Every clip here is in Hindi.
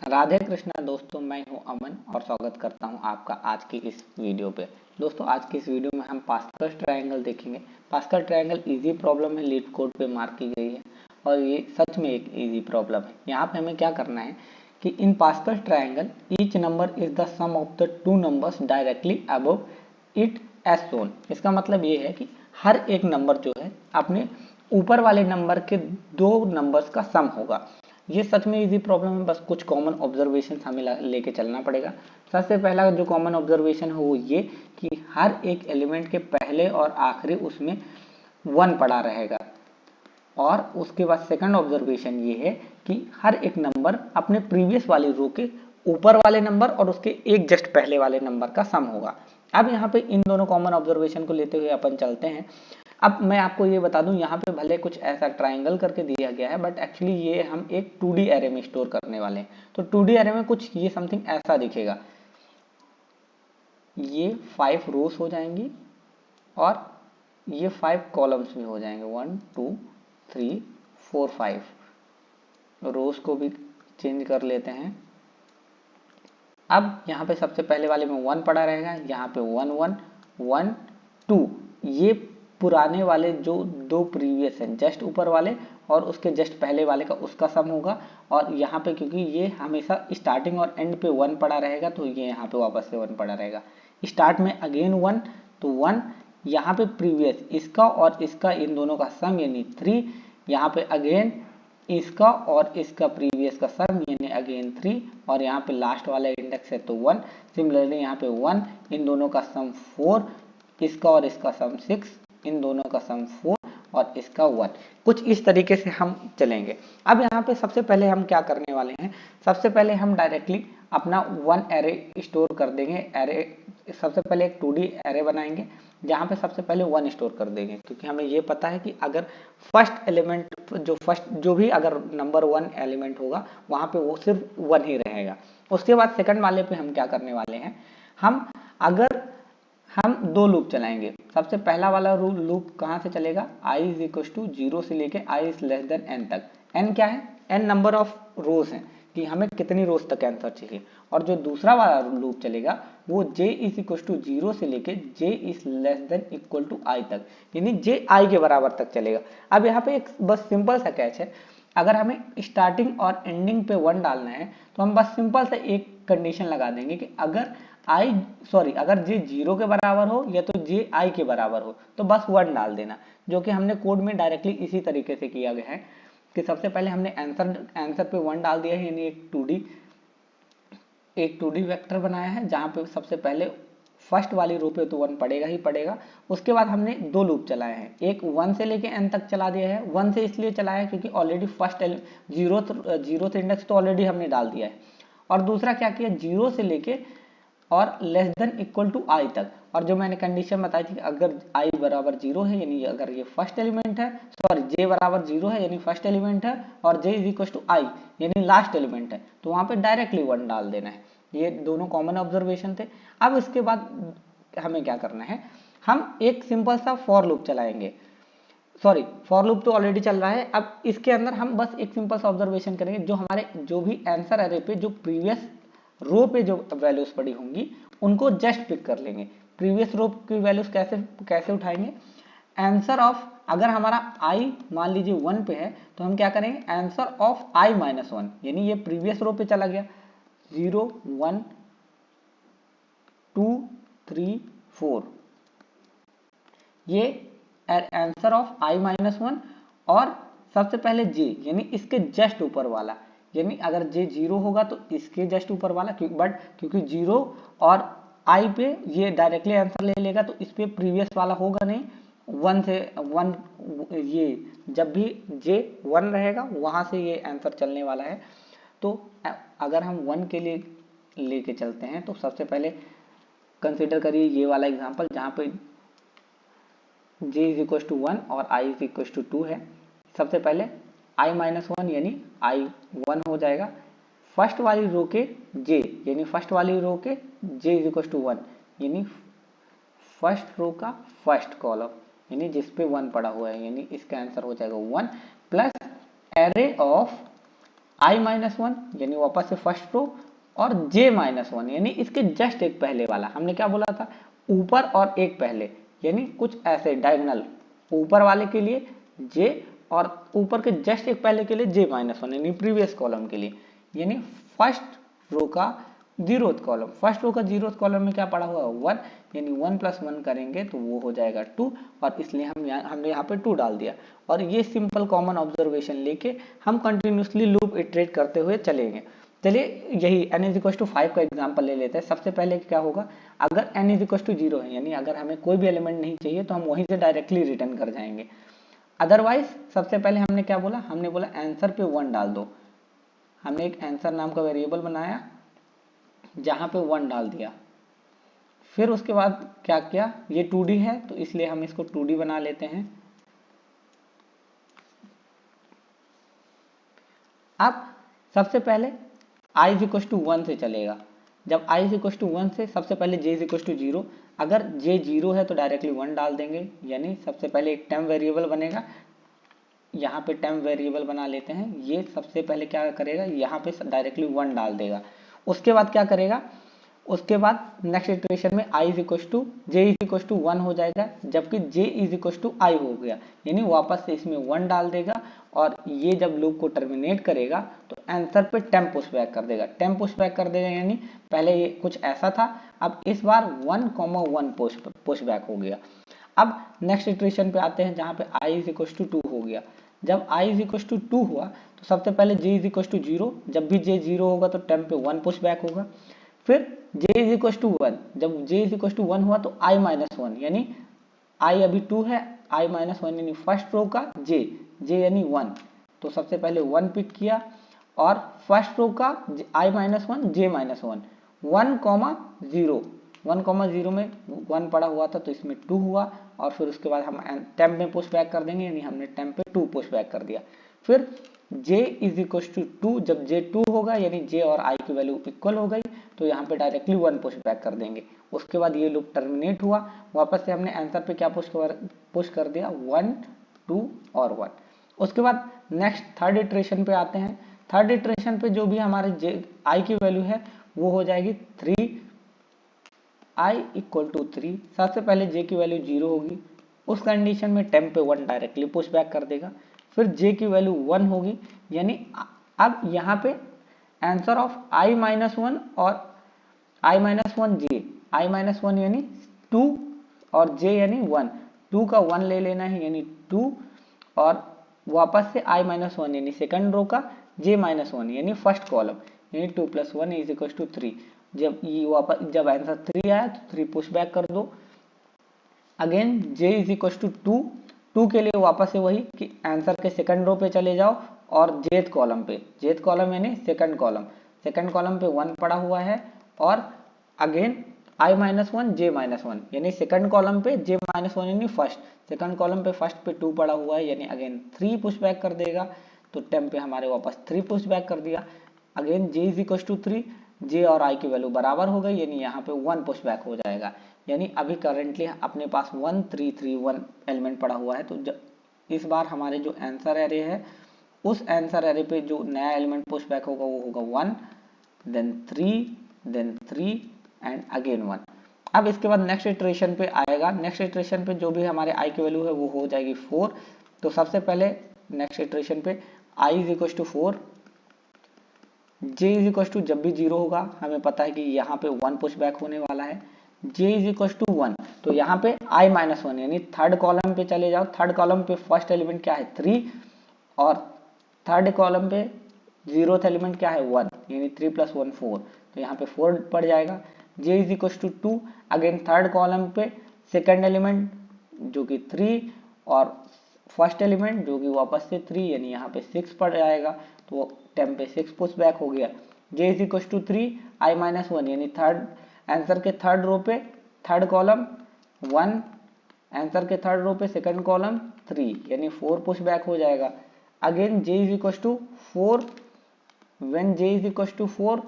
राधे कृष्णा दोस्तों, मैं हूं अमन और स्वागत करता हूं आपका आज की इस वीडियो पे। दोस्तों, आज की इस वीडियो में हम पास्कल ट्रायंगल देखेंगे। पास्कल ट्रायंगल इजी प्रॉब्लम है, लीड कोड पे मार्क की गई है और ये सच में एक इजी प्रॉब्लम है। यहाँ पे हमें क्या करना है कि in Pascal triangle each number is the sum of the two numbers directly above it as shown. इसका मतलब ये है कि हर एक नंबर जो है अपने ऊपर वाले नंबर के दो नंबर्स का सम होगा। ये सच में इजी प्रॉब्लम है, बस कुछ कॉमन ऑब्जर्वेशन हमें लेके चलना पड़ेगा। सबसे पहला जो कॉमन ऑब्जर्वेशन है वो ये कि हर एक एलिमेंट के पहले और आखिरी उसमें 1 पड़ा रहेगा। और उसके बाद सेकंड ऑब्जर्वेशन ये है कि हर एक नंबर अपने प्रीवियस वाली रो के ऊपर वाले नंबर और उसके एक जस्ट पहले वाले नंबर का सम होगा। अब यहाँ पे इन दोनों कॉमन ऑब्जर्वेशन को लेते हुए अपन चलते हैं। अब मैं आपको ये बता दूं, यहाँ पे भले कुछ ऐसा ट्रायंगल करके दिया गया है, बट एक्चुअली ये हम एक 2D एरे में स्टोर करने वाले हैं। तो 2D एरे में कुछ ये समथिंग ऐसा दिखेगा। ये 5 रोज हो जाएंगी और ये 5 कॉलम्स भी हो जाएंगे। 1 2 3 4 5 रोज को भी चेंज कर लेते हैं। अब यहाँ पे सबसे पहले वाले में 1 पड़ा रहेगा, यहाँ पे 1 1 1 2। ये पुराने वाले जो दो प्रीवियस हैं, जस्ट ऊपर वाले और उसके जस्ट पहले वाले का उसका सम होगा। और यहाँ पे क्योंकि ये हमेशा स्टार्टिंग और एंड पे 1 पड़ा रहेगा तो ये यहाँ पे वापस से 1 पड़ा रहेगा। स्टार्ट में अगेन 1 तो 1, यहाँ पे प्रीवियस इसका और इसका इन दोनों का सम यानी 3, यहाँ पे अगेन इसका और इसका प्रीवियस का सम यानी अगेन 3, और यहाँ पे लास्ट वाला इंडेक्स है तो 1। सिमिलरली यहाँ पे 1, इन दोनों का सम 4, इसका और इसका सम 6, इन दोनों का सम 4 और इसका 1। कुछ इस तरीके से हम चलेंगे। अब यहाँ पे सबसे पहले हम क्या करने वाले हैं, सबसे पहले हम डायरेक्टली अपना 1 एरे स्टोर कर देंगे। एरे सबसे पहले एक 2D एरे बनाएंगे जहाँ पे सबसे पहले 1 स्टोर कर देंगे, क्योंकि हमें ये पता है कि अगर फर्स्ट एलिमेंट जो भी अगर नंबर 1 एलिमेंट होगा वहाँ पे वो सिर्फ 1 ही रहेगा। उसके बाद सेकंड वाले पे हम क्या करने वाले हैं, हम दो लूप चलाएंगे। सबसे पहला वाला लूप कहाँ से चलेगा, i इज इक्वल टू 0 से लेके i is less then n तक। n क्या है, n नंबर ऑफ रोज हैं कि हमें कितनी रोज तक आंसर चाहिए। और जो दूसरा वाला लूप चलेगा वो j इज इक्वल टू 0 से लेके j is less than equal to i तक, यानी j i के बराबर तक चलेगा। अब यहाँ पे एक बस सिंपल सा कैच है, अगर हमें स्टार्टिंग और एंडिंग पे 1 डालना है तो हम बस सिंपल सा एक कंडीशन लगा देंगे कि अगर अगर j 0 के बराबर हो या तो j i के बराबर हो तो बस 1 डाल देना, जो कि हमने कोड में डायरेक्टली इसी तरीके से किया गया है कि सबसे पहले हमने आंसर पे 1 डाल दिया है, यानी एक 2D वेक्टर बनाया है जहां पे सबसे पहले फर्स्ट वाली रो पे तो 1 पड़ेगा ही पड़ेगा। उसके बाद हमने दो लूप चलाए हैं, एक 1 से लेके n तक चला दिया है। 1 से इसलिए चलाया है क्योंकि ऑलरेडी फर्स्ट जीरो इंडेक्स तो ऑलरेडी हमने डाल दिया है। और दूसरा क्या किया, 0 से लेके और less than equal to i तक। और जो मैंने कंडीशन बताई थी कि अगर i बराबर 0 है यानी अगर ये फर्स्ट एलिमेंट है, j बराबर 0 है यानी फर्स्ट एलिमेंट है, और j is equal to i यानी लास्ट एलिमेंट है, तो वहां पे डायरेक्टली 1 डाल देना है। ये दोनों कॉमन ऑब्जर्वेशन थे। अब इसके बाद हमें क्या करना है, हम एक सिंपल सा फॉर लूप चलाएंगे। फॉर लूप तो ऑलरेडी चल रहा है। अब इसके अंदर हम बस एक सिंपल सा ऑब्जर्वेशन करेंगे, जो हमारे जो भी आंसर एरे पे जो प्रीवियस रो पे जो वैल्यूज पड़ी होंगी उनको जस्ट पिक कर लेंगे। प्रीवियस रो की वैल्यूज कैसे उठाएंगे, आंसर ऑफ, अगर हमारा i मान लीजिए 1 पे है तो हम क्या करेंगे, आंसर ऑफ i माइनस 1, यानी ये प्रीवियस रो पे चला गया 0 1 2 3 4, ये आंसर ऑफ i माइनस 1। और सबसे पहले j यानी इसके जस्ट ऊपर वाला, यानी अगर j 0 होगा तो इसके जस्ट ऊपर वाला, बट क्योंकि 0 और i पे ये डायरेक्टली आंसर ले लेगा तो इस पे प्रीवियस वाला होगा नहीं। 1 से 1, ये जब भी j 1 रहेगा वहां से ये आंसर चलने वाला है। तो अगर हम 1 के लिए लेके चलते हैं तो सबसे पहले कंसिडर करिए ये वाला एग्जांपल जहां पे j इज इक्वल टू 1 और i इज इक्वल टू 2 है। सबसे पहले i माइनस 1 यानी i 1 हो जाएगा, फर्स्ट वाली रो के j यानी फर्स्ट वाली रो के j इज इक्वल टू 1 यानी फर्स्ट रो का फर्स्ट कॉलम यानी जिसपे 1 पड़ा हुआ है, यानी इसका आंसर हो जाएगा 1 plus array of i minus one यानी वापस से फर्स्ट रो, और j माइनस वन यानी इसके जस्ट एक पहले वाला। हमने क्या बोला था, ऊपर और एक पहले, यानी कुछ ऐसे डायगोनल, ऊपर वाले के लिए j और ऊपर के जस्ट एक पहले के लिए j माइनस वन यानी प्रीवियस कॉलम के लिए, यानी फर्स्ट रो का जीरोथ कॉलम। फर्स्ट रो का जीरोथ कॉलम में क्या पड़ा हुआ है, वन, यानी वन प्लस वन करेंगे तो वो हो जाएगा टू, और इसलिए हमने यहाँ पे टू डाल दिया। और ये सिंपल कॉमन ऑब्जर्वेशन लेके हम कंटिन्यूसली लूप इटरेट करते हुए चलेंगे। चलिए यही n इज इक्वल टू 5 का एग्जांपल ले लेते हैं। सबसे पहले क्या होगा, अगर n इज इक्वल टू 0 है, यानी अगर हमें कोई भी एलिमेंट नहीं चाहिए तो हम वहीं से डायरेक्टली रिटर्न कर जाएंगे। अदरवाइज सबसे पहले हमने क्या बोला, हमने बोला आंसर पे 1 डाल दो। हमने एक आंसर नाम का वेरिएबल बनाया जहां पे 1 डाल दिया। फिर उसके बाद क्या किया, ये 2D है तो इसलिए हम इसको 2D बना लेते हैं। अब सबसे पहले i इज इक्वल टू 1 से चलेगा। जब i इज इक्वल टू 1 से सबसे पहले j इज इक्वल टू 0, अगर j 0 है तो डायरेक्टली 1 डाल देंगे, यानी सबसे पहले एक टेम्प वेरिएबल बनेगा। यहाँ पे टेम्प वेरिएबल बना लेते हैं, ये सबसे पहले क्या करेगा, यहाँ पे डायरेक्टली 1 डाल देगा। उसके बाद क्या करेगा, उसके बाद नेक्स्ट इटरेशन में i is equal to j is equal to 1 हो जाएगा, जबकि j is equal to i हो गया, यानी वापस से इसमें 1 डाल देगा। और ये जब लूप को टर्मिनेट करेगा तो आंसर पे टेम्प पुश बैक कर देगा। टेम्प पुश बैक कर देगा यानी पहले ये कुछ ऐसा था, अब इस बार 1,1 पुश बैक हो गया। अब नेक्स्ट इटरेशन पे आते हैं जहाँ पे i इज इक्वल टू 2 हो गया। जब i इज इक्वल टू 2 हुआ तो सबसे पहले j इज इक्वल टू 0, जब भी j 0 होगा तो टेम्प पे 1 पुश बैक होगा। फिर j इज इक्वल टू 1, जब j इज इक्वल टू 1 हुआ तो i माइनस वन, यानी i अभी 2 है, i माइनस वन यानी फर्स्ट रो का j यानी 1, तो सबसे पहले 1 पिक किया, और फर्स्ट रो का i minus one j minus one, 1,0 1,0 में 1 पड़ा हुआ था तो इसमें 2 हुआ, और फिर उसके बाद हम टेम्प में पुश बैक कर देंगे, यानी हमने टेम्प पे 2 पुश बैक कर दिया। फिर j इज इक्वल टू 2, जब j 2 होगा यानी j और i की वैल्यू इक्वल हो गई तो यहाँ पे डायरेक्टली 1 पुश बैक कर देंगे। उसके बाद ये लूप टर्मिनेट हुआ, वापस से हमने आंसर पे क्या पुश कर दिया, 1, 2 और 1। उसके बाद नेक्स्ट थर्ड इटरेशन पे आते हैं। थर्ड इटरेशन पे जो भी हमारे i की वैल्यू है वो हो जाएगी 3, i इक्वल टू 3। सबसे पहले j की वैल्यू 0 होगी, उस कंडीशन में टेम्प पे 1 डायरेक्टली पुश बैक कर देगा। फिर j की वैल्यू 1 होगी, यानी अब यहाँ पे answer of i minus one और i minus one j, i minus one यानी 2 और j यानी 1, 2 का 1 ले लेना है यानी 2, और वापस से i माइनस वन यानी सेकंड रो का j माइनस वन यानी फर्स्ट कॉलम, यानी 2 प्लस 1 इज इक्वल टू 3। जब आंसर 3 आया तो 3 पुश बैक कर दो। Again j is equal to 2 के लिए वापस से वही कि आंसर के सेकंड रो पे चले जाओ और जेथ कॉलम यानी सेकंड कॉलम पे 1 पड़ा हुआ है, और again i minus one j minus one यानी सेकंड कॉलम पे j माइनस वन यानी फर्स्ट, सेकंड कॉलम पे फर्स्ट पे 2 पड़ा हुआ है, यानी अगेन 3 पुश बैक कर देगा, तो टेम्प पे हमारे वापस 3 पुश बैक कर दिया। Again j is equal to 3, j और i की वैल्यू बराबर हो गई, यानी यहाँ पे 1 पुश बैक हो जाएगा। यानी अभी करेंटली अपने पास 1 3 3 1 एलिमेंट पड़ा हुआ है, तो इस बार हमारे जो आंसर एरे है उस आंसर एरे पे जो नया एलिमेंट पुश बैक होगा वो होगा 1, देन 3 एंड अगेन 1। अब इसके बाद नेक्स्ट इटरेशन पे आएगा। नेक्स्ट इटरेशन पे जो भी हमारे i की वैल्यू है वो हो जाएगी 4। तो सबसे पहले नेक्स्ट इटरेशन पे i is equal to 4, j is equal to जब भी 0 होगा हमें पता है कि यहाँ पे 1 पुश बैक होने वाला है, j इज इक्वल टू 1, तो यहाँ पे i माइनस वन यानी थर्ड कॉलम पे चले जाओ। थर्ड कॉलम पे फर्स्ट एलिमेंट क्या है 3, और थर्ड कॉलम पे जीरोथ एलिमेंट क्या है 1, यानी 3 प्लस 1 4, तो यहाँ पे 4 पड़ जाएगा। j is equal to 2, again third column पे सेकंड एलिमेंट जो कि 3 और फर्स्ट एलिमेंट जो कि वापस से 3, यानी यहाँ पे 6 पड़ जाएगा, तो टेम्प पे 6 पुश बैक हो गया। j is equal to 3, i minus one यानी थर्ड आंसर के थर्ड रो पे थर्ड कॉलम 1, आंसर के थर्ड रो पे सेकंड कॉलम 3, यानी 4 पुश बैक हो जाएगा। Again j is equal to 4, when j is equal to 4,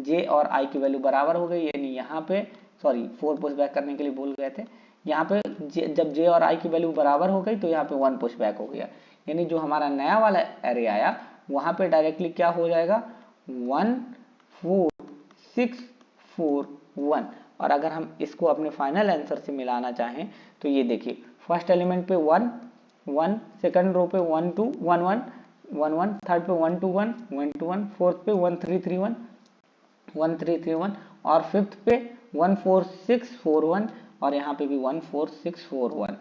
j और i की वैल्यू बराबर हो गई, यानी यहाँ पे 4 पुश बैक करने के लिए भूल गए थे, यहाँ पे जब j और i की वैल्यू बराबर हो गई तो यहाँ पे 1 पुश बैक हो गया, यानी जो हमारा नया वाला एरे आया वहां पे डायरेक्टली क्या हो जाएगा 14641। और अगर हम इसको अपने फाइनल आंसर से मिलाना चाहें तो ये देखिए फर्स्ट एलिमेंट पे 1 1, सेकंड रो पे 1 2 1 1 1 1, थर्ड पे 1 2 1 1 2 1, फोर्थ पे 1 3 3 1 1 3 3 1 और फिफ्थ पे 1 4 6 4 1 और यहाँ पे भी 1 4 6 4 1।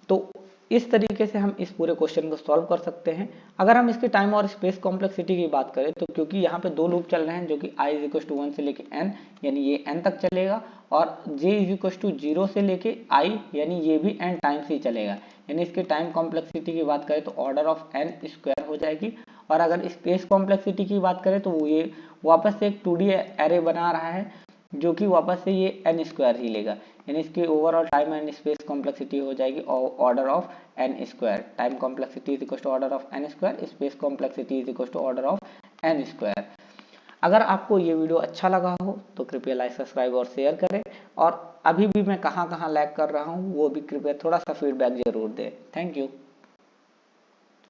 तो इस तरीके से हम इस पूरे क्वेश्चन को सॉल्व कर सकते हैं। अगर हम इसके टाइम और स्पेस कॉम्प्लेक्सिटी की बात करें तो क्योंकि यहाँ पे दो लूप चल रहे हैं जो कि i = 1 से लेके n यानी ये n तक चलेगा और j = 0 से लेके i यानी ये भी n टाइम्स ही चलेगा, यानी इसके टाइम कॉम्प्लेक्सिटी की बात करें तो ऑर्डर ऑफ n स्क्वायर हो जाएगी। और अगर स्पेस कॉम्प्लेक्सिटी की बात करें तो ये वापस से एक 2D एरे बना रहा है जो कि वापस से ये n स्क्वायर ही लेगा, यानी इसकी overall time and space complexity हो जाएगी order of n square. Time complexity is equal to order of n square, space complexity is equal to order of n square. अगर आपको ये वीडियो अच्छा लगा हो तो कृपया लाइक सब्सक्राइब और शेयर करें, और अभी भी मैं कहाँ लैग कर रहा हूँ वो भी कृपया थोड़ा सा फीडबैक जरूर दें। Thank you.